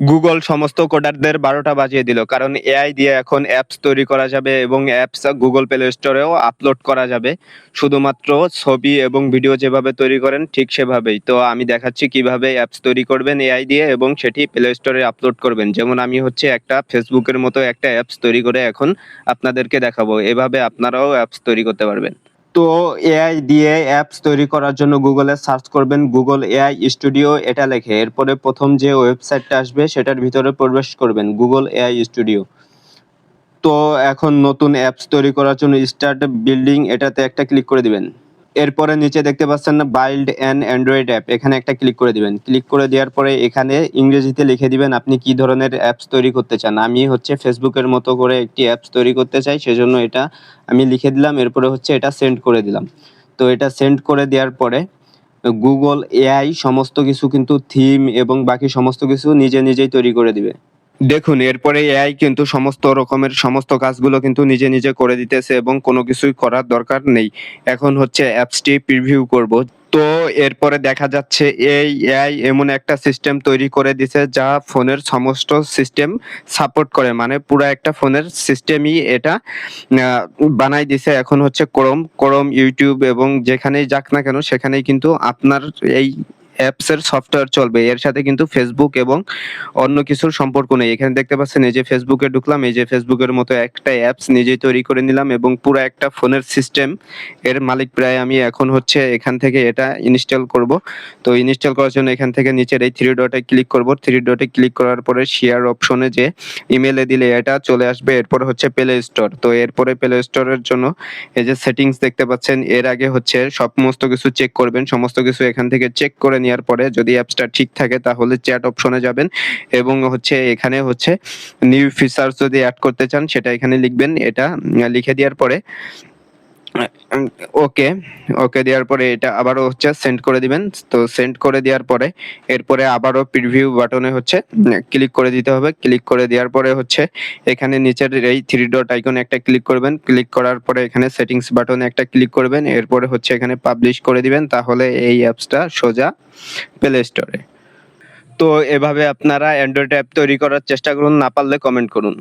Google সমস্ত কোডারদের ১২টা বাজিয়ে দিল। কারণ এআই দিয়ে এখন অ্যাপস তৈরি করা যাবে এবং অ্যাপস গুগল প্লে স্টোরেও আপলোড করা যাবে। শুধুমাত্র ছবি এবং ভিডিও যেভাবে তৈরি করেন ঠিক সেভাবেই। তো আমি দেখাচ্ছি কিভাবে অ্যাপস তৈরি করবেন এআই দিয়ে এবং সেটি প্লে স্টোরে আপলোড করবেন। যেমন আমি হচ্ছে একটা ফেসবুকের মতো একটা অ্যাপস তৈরি করে এখন আপনাদেরকে দেখাবো। এভাবে আপনারাও অ্যাপস তৈরি করতে পারবেন। তো এআই দিয়ে অ্যাপস তৈরি করার জন্য গুগলে সার্চ করবেন গুগল এআই স্টুডিও এটা লেখে। এরপরে প্রথম যে ওয়েবসাইটটা আসবে সেটার ভিতরে প্রবেশ করবেন গুগল এআই স্টুডিও। তো এখন নতুন অ্যাপস তৈরি করার জন্য স্টার্ট বিল্ডিং এটাতে একটা ক্লিক করে দিবেন। এরপরে নিচে দেখতে পাচ্ছেন না বিল্ড অ্যান অ্যান্ড্রয়েড অ্যাপ, এখানে একটা ক্লিক করে দিবেন। ক্লিক করে দেওয়ার পরে এখানে ইংরেজিতে লিখে দিবেন আপনি কি ধরনের অ্যাপস তৈরি করতে চান। আমি হচ্ছে ফেসবুকের মতো করে একটি অ্যাপস তৈরি করতে চাই, সেজন্য এটা আমি লিখে দিলাম। এরপরে হচ্ছে এটা সেন্ড করে দিলাম। তো এটা সেন্ড করে দেওয়ার পরে গুগল এআই সমস্ত কিছু কিন্তু থিম এবং বাকি সমস্ত কিছু নিজেই তৈরি করে দিবে। দেখুন এরপরে এআই কিন্তু সমস্ত রকমের সমস্ত কাজগুলো কিন্তু নিজে করে দিতেছে এবং কোনো কিছুই করার দরকার নেই। এখন হচ্ছে অ্যাপসটি প্রিভিউ করব। তো এরপরে দেখা যাচ্ছে এই এআই এমন একটা সিস্টেম তৈরি করে দিছে যা ফোনের সমস্ত সিস্টেম সাপোর্ট করে। মানে পুরা একটা ফোনের সিস্টেমই এটা বানাই দিছে। এখন হচ্ছে ক্রোম, ইউটিউব এবং যেখানেই যাক না কেন সেখানেই কিন্তু আপনার এই অ্যাপসের সফটওয়্যার চলবে। এর সাথে কিন্তু ফেসবুক এবং অন্য কিছুর সম্পর্ক নেই। এখানে দেখতে পাচ্ছেন এই যে ফেসবুকে ঢুকলাম, এই যে ফেসবুকের মতো একটা অ্যাপস নিজেই তৈরি করে নিলাম এবং পুরো একটা ফোনের সিস্টেম এর মালিক প্রায় আমি। এখন হচ্ছে এখান থেকে এটা ইনস্টল করব। তো ইনস্টল করার জন্য এখান থেকে নিচের এই 3 ডটে ক্লিক করব। 3 ডটে ক্লিক করার পরে শেয়ার অপশনে যে ইমেইলে দিলে এটা চলে আসবে। এরপর হচ্ছে প্লে স্টোর। তো এরপরে প্লে স্টোরের জন্য এই যে সেটিংস দেখতে পাচ্ছেন, এর আগে হচ্ছে সমস্ত কিছু চেক করবেন। সমস্ত কিছু এখান থেকে চেক করে নেওয়ার পরে যদি অ্যাপসটা ঠিক থাকে তাহলে চ্যাট অপশনে যাবেন এবং হচ্ছে এখানে হচ্ছে নিউ ফিচার্স যদি অ্যাড করতে চান সেটা এখানে লিখবেন। এটা লিখে দেওয়ার পরে ওকে, ওকে দেওয়ার পরে এটা আবারও হচ্ছে সেন্ড করে দিবেন। তো সেন্ড করে দেওয়ার পরে এরপরে আবারও প্রিভিউ বাটনে হচ্ছে ক্লিক করে দিতে হবে। ক্লিক করে দেওয়ার পরে হচ্ছে এখানে নিচের এই 3 ডট আইকনে একটা ক্লিক করবেন। ক্লিক করার পরে এখানে সেটিংস বাটনে একটা ক্লিক করবেন। এরপরে হচ্ছে এখানে পাবলিশ করে দিবেন। তাহলে এই অ্যাপসটা সোজা প্লে স্টোরে। তো এভাবে আপনারা অ্যান্ড্রয়েড অ্যাপ তৈরি করার চেষ্টা করুন, না পারলে কমেন্ট করুন।